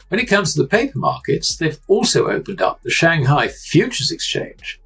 When it comes to the paper markets, they've also opened up the Shanghai Futures Exchange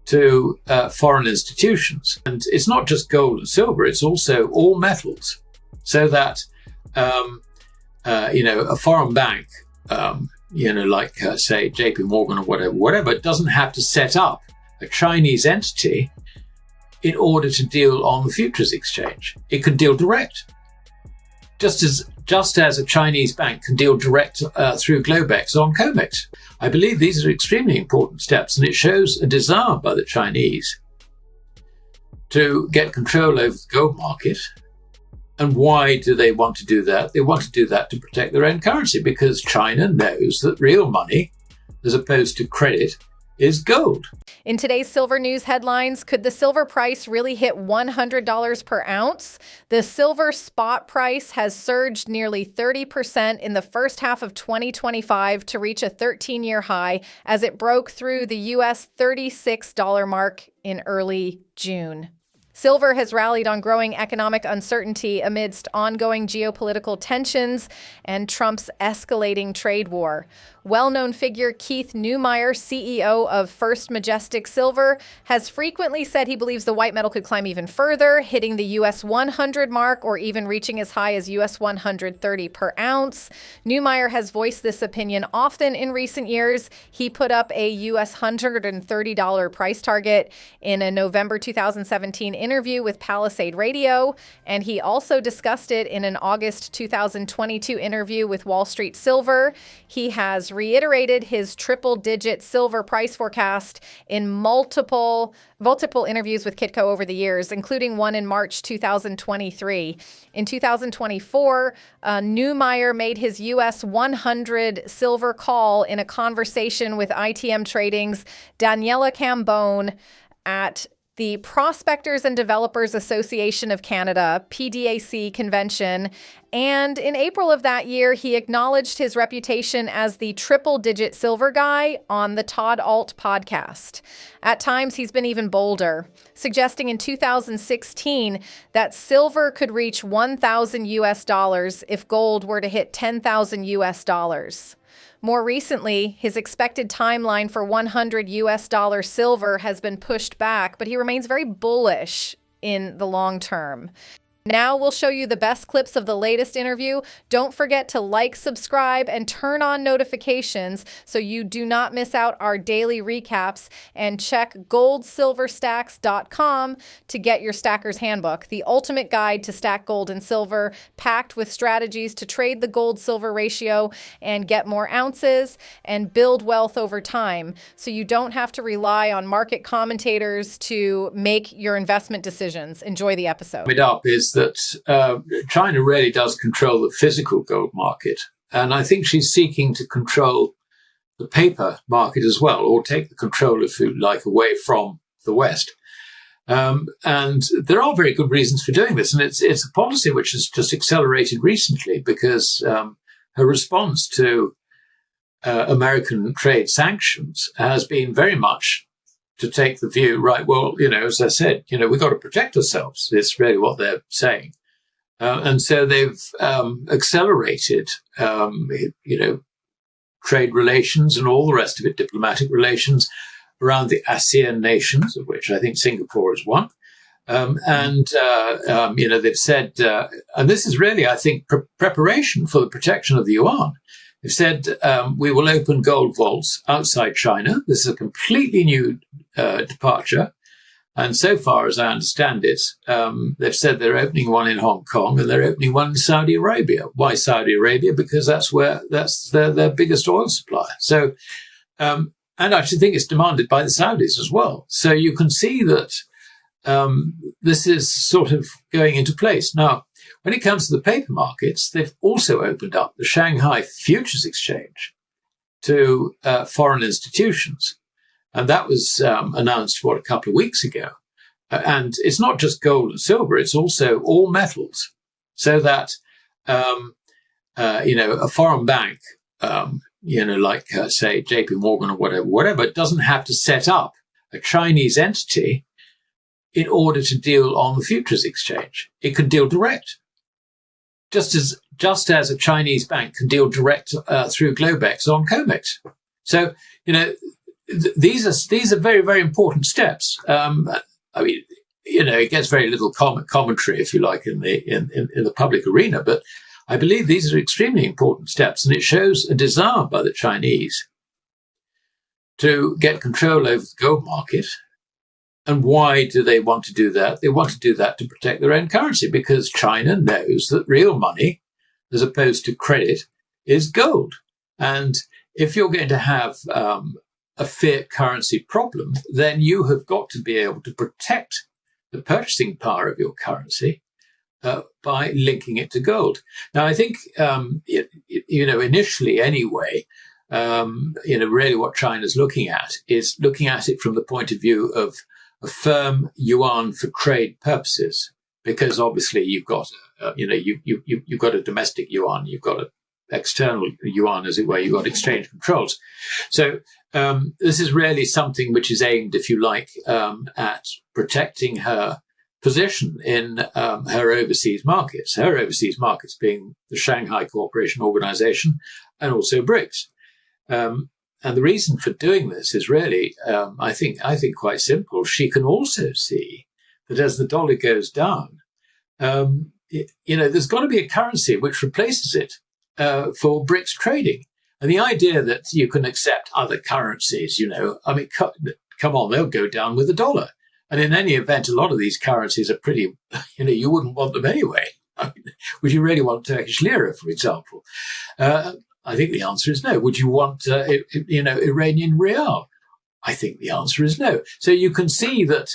to foreign institutions. And it's not just gold and silver, it's also all metals. So that, a foreign bank, like, say, JP Morgan or whatever, doesn't have to set up a Chinese entity in order to deal on the futures exchange. It can deal direct. Just as a Chinese bank can deal direct through Globex on COMEX. I believe these are extremely important steps, and it shows a desire by the Chinese to get control over the gold market. And why do they want to do that? They want to do that to protect their own currency, because China knows that real money, as opposed to credit, is gold. In today's silver news headlines, could the silver price really hit $100 per ounce? The silver spot price has surged nearly 30% in the first half of 2025 to reach a 13-year high as it broke through the U.S. $36 mark in early June. Silver has rallied on growing economic uncertainty amidst ongoing geopolitical tensions and Trump's escalating trade war. Well-known figure Keith Neumeyer, CEO of First Majestic Silver, has frequently said he believes the white metal could climb even further, hitting the US 100 mark or even reaching as high as US 130 per ounce. Neumeyer has voiced this opinion often in recent years. He put up a US $130 price target in a November 2017 interview with Palisade Radio, and he also discussed it in an August 2022 interview with Wall Street Silver. He has reiterated his triple-digit silver price forecast in multiple interviews with Kitco over the years, including one in March 2023. In 2024, Neumeyer made his US 100 silver call in a conversation with ITM Trading's Daniela Cambone at the Prospectors and Developers Association of Canada, PDAC convention. And in April of that year, he acknowledged his reputation as the triple-digit silver guy on the Todd Alt podcast. At times, he's been even bolder, suggesting in 2016 that silver could reach 1,000 US dollars if gold were to hit 10,000 US dollars. More recently, his expected timeline for 100 US dollar silver has been pushed back, but he remains very bullish in the long term. Now we'll show you the best clips of the latest interview. Don't forget to like, subscribe, and turn on notifications so you do not miss out our daily recaps. And check goldsilverstacks.com to get your Stacker's Handbook, the ultimate guide to stack gold and silver, packed with strategies to trade the gold-silver ratio and get more ounces and build wealth over time, so you don't have to rely on market commentators to make your investment decisions. Enjoy the episode. That China really does control the physical gold market. And I think she's seeking to control the paper market as well, or take the control, if you like, away from the West. And there are very good reasons for doing this. And it's a policy which has just accelerated recently because her response to American trade sanctions has been very much to take the view, right, well, as I said, we've got to protect ourselves. It's really what they're saying. And so they've accelerated, trade relations and all the rest of it, diplomatic relations around the ASEAN nations, of which I think Singapore is one. They've said, and this is really, I think, preparation for the protection of the yuan. They've said, we will open gold vaults outside China. This is a completely new departure. And so far as I understand it, they've said they're opening one in Hong Kong and they're opening one in Saudi Arabia. Why Saudi Arabia? Because that's their biggest oil supply. So, and I actually think it's demanded by the Saudis as well. So you can see that this is sort of going into place. Now, when it comes to the paper markets, they've also opened up the Shanghai Futures Exchange to foreign institutions. And that was announced, a couple of weeks ago. And it's not just gold and silver, it's also all metals. So that, a foreign bank, like, say, JP Morgan or whatever, doesn't have to set up a Chinese entity in order to deal on the futures exchange. It can deal direct. Just just as a Chinese bank can deal direct through Globex on COMEX. So, these are very, very important steps. It gets very little commentary, if you like, in the public arena, but I believe these are extremely important steps, and it shows a desire by the Chinese to get control over the gold market. And why do they want to do that? They want to do that to protect their own currency, because China knows that real money, as opposed to credit, is gold. And if you're going to have a fiat currency problem, then you have got to be able to protect the purchasing power of your currency by linking it to gold. Now, I think, initially anyway, really what China's looking at is looking at it from the point of view of a firm yuan for trade purposes, because obviously you've got, you've got a domestic yuan, you've got an external yuan, as it were, you've got exchange controls. So this is really something which is aimed, if you like, at protecting her position in her overseas markets being the Shanghai Cooperation Organization and also BRICS. And the reason for doing this is really, I think quite simple. She can also see that as the dollar goes down, there's got to be a currency which replaces it for BRICS trading. And the idea that you can accept other currencies, come on, they'll go down with the dollar. And in any event, a lot of these currencies are pretty, you wouldn't want them anyway. Would you really want Turkish lira, for example? I think the answer is no. Would you want, Iranian rial? I think the answer is no. So you can see that,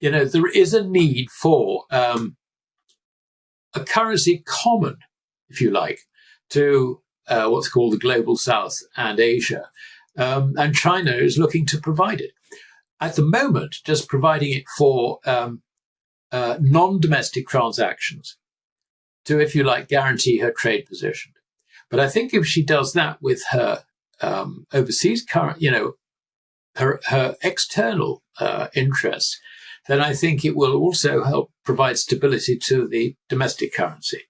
there is a need for a currency common, if you like, to what's called the global South and Asia. And China is looking to provide it. At the moment, just providing it for non-domestic transactions to, if you like, guarantee her trade position. But I think if she does that with her overseas current, her external interests, then I think it will also help provide stability to the domestic currency.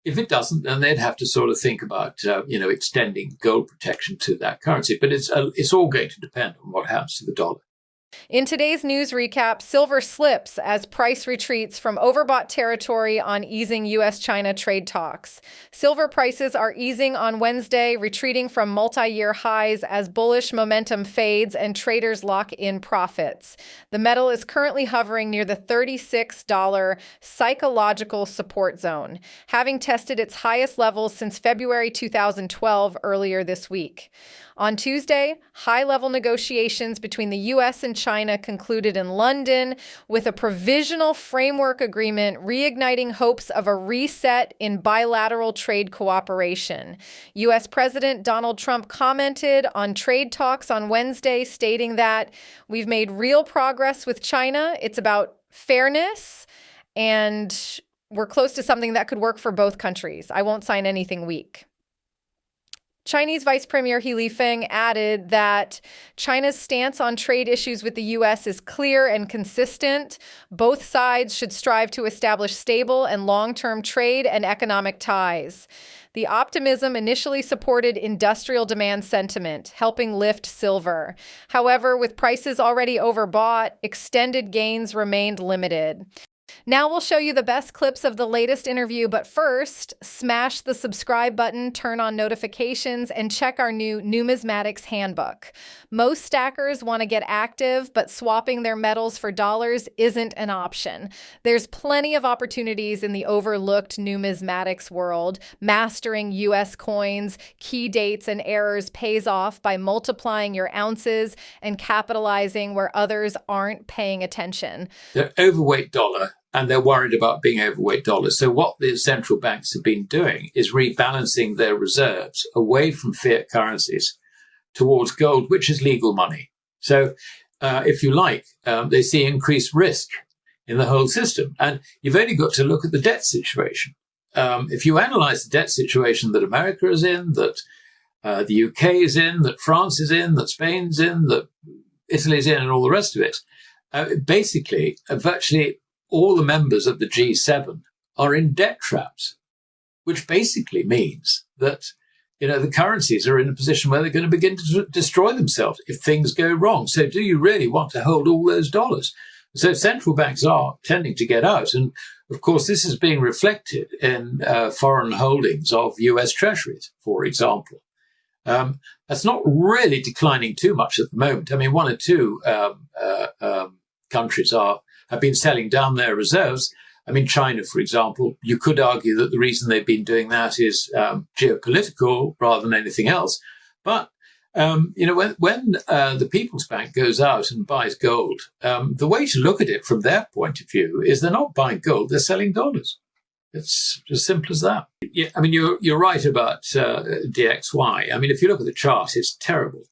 If it doesn't, then they'd have to sort of think about, extending gold protection to that currency. But it's all going to depend on what happens to the dollar. In today's news recap, silver slips as price retreats from overbought territory on easing U.S.-China trade talks. Silver prices are easing on Wednesday, retreating from multi-year highs as bullish momentum fades and traders lock in profits. The metal is currently hovering near the $36 psychological support zone, having tested its highest levels since February 2012 earlier this week. On Tuesday, high-level negotiations between the U.S. and China concluded in London with a provisional framework agreement reigniting hopes of a reset in bilateral trade cooperation. U.S. President Donald Trump commented on trade talks on Wednesday, stating that we've made real progress with China. It's about fairness, and we're close to something that could work for both countries. I won't sign anything weak. Chinese Vice Premier He Lifeng added that China's stance on trade issues with the U.S. is clear and consistent. Both sides should strive to establish stable and long-term trade and economic ties. The optimism initially supported industrial demand sentiment, helping lift silver. However, with prices already overbought, extended gains remained limited. Now we'll show you the best clips of the latest interview, but first, smash the subscribe button, turn on notifications, and check our new Numismatics Handbook. Most stackers want to get active, but swapping their metals for dollars isn't an option. There's plenty of opportunities in the overlooked numismatics world. Mastering U.S. coins, key dates, and errors pays off by multiplying your ounces and capitalizing where others aren't paying attention. The overweight dollar, and they're worried about being overweight dollars. So what the central banks have been doing is rebalancing their reserves away from fiat currencies towards gold, which is legal money. So if you like, they see increased risk in the whole system. And you've only got to look at the debt situation. If you analyze the debt situation that America is in, that the UK is in, that France is in, that Spain's in, that Italy's in, and all the rest of it, basically, virtually all the members of the G7 are in debt traps, which basically means that, the currencies are in a position where they're going to begin to destroy themselves if things go wrong. So do you really want to hold all those dollars? So central banks are tending to get out. And of course, this is being reflected in foreign holdings of US treasuries, for example. That's not really declining too much at the moment. I mean, one or two countries have been selling down their reserves. I mean, China, for example, you could argue that the reason they've been doing that is geopolitical rather than anything else. But, when the People's Bank goes out and buys gold, the way to look at it from their point of view is they're not buying gold, they're selling dollars. It's as simple as that. Yeah, I mean, you're right about DXY. I mean, if you look at the chart, it's terrible.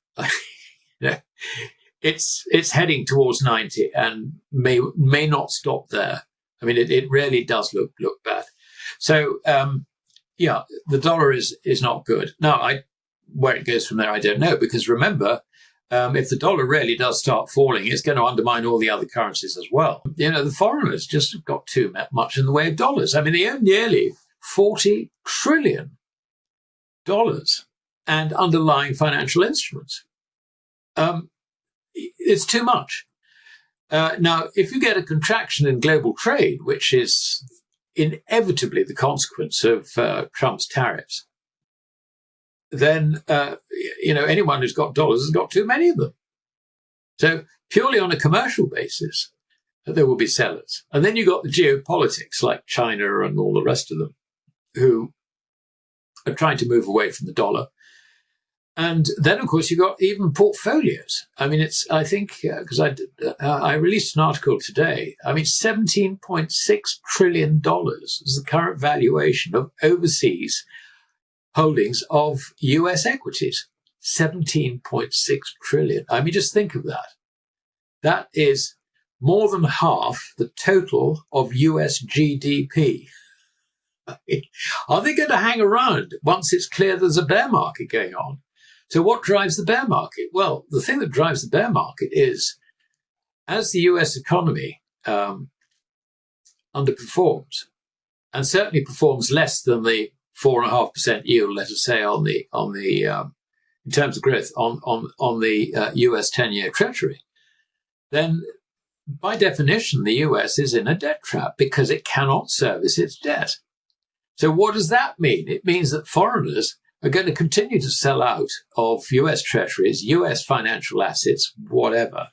It's heading towards 90 and may not stop there. I mean, it really does look bad. So, the dollar is not good. Now, where it goes from there, I don't know, because remember, if the dollar really does start falling, it's going to undermine all the other currencies as well. The foreigners just got too much in the way of dollars. I mean, they own nearly $40 trillion and underlying financial instruments. It's too much. Now, if you get a contraction in global trade, which is inevitably the consequence of Trump's tariffs, then, anyone who's got dollars has got too many of them. So purely on a commercial basis, there will be sellers. And then you've got the geopolitics like China and all the rest of them who are trying to move away from the dollar. And then, of course, you've got even portfolios. I mean, I think, because I released an article today, I mean, $17.6 trillion is the current valuation of overseas holdings of US equities. 17.6 trillion. I mean, just think of that. That is more than half the total of US GDP. Are they going to hang around once it's clear there's a bear market going on? So what drives the bear market? Well, the thing that drives the bear market is as the US economy underperforms and certainly performs less than the 4.5% yield, let us say, on the in terms of growth on the US 10-year Treasury, then by definition, the US is in a debt trap because it cannot service its debt. So what does that mean? It means that foreigners are going to continue to sell out of US treasuries, US financial assets, whatever.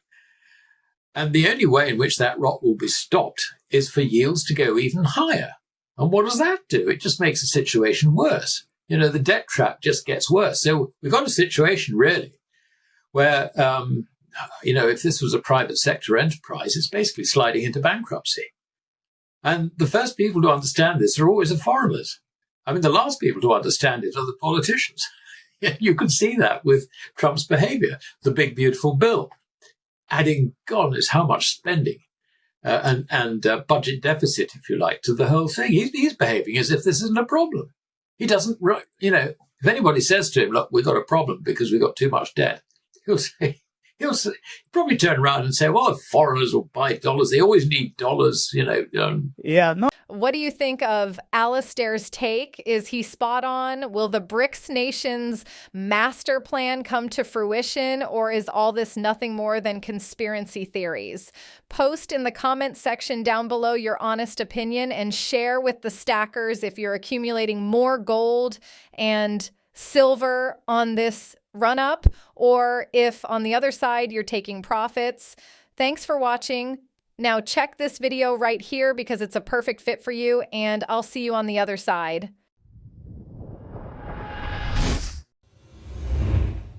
And the only way in which that rot will be stopped is for yields to go even higher. And what does that do? It just makes the situation worse. The debt trap just gets worse. So we've got a situation really where, if this was a private sector enterprise, it's basically sliding into bankruptcy. And the first people to understand this are always the foreigners. I mean, the last people to understand it are the politicians. You can see that with Trump's behavior, the big, beautiful bill, adding God knows how much spending and budget deficit, if you like, to the whole thing. He's behaving as if this isn't a problem. He doesn't, if anybody says to him, look, we've got a problem because we've got too much debt, he'll probably turn around and say, well, if foreigners will buy dollars, they always need dollars, Yeah, no. What do you think of Alasdair's take? Is he spot on? Will the BRICS nations' master plan come to fruition, or is all this nothing more than conspiracy theories? Post in the comments section down below your honest opinion and share with the stackers if you're accumulating more gold and silver on this run up, or if on the other side you're taking profits. Thanks for watching. Now check this video right here because it's a perfect fit for you, and I'll see you on the other side.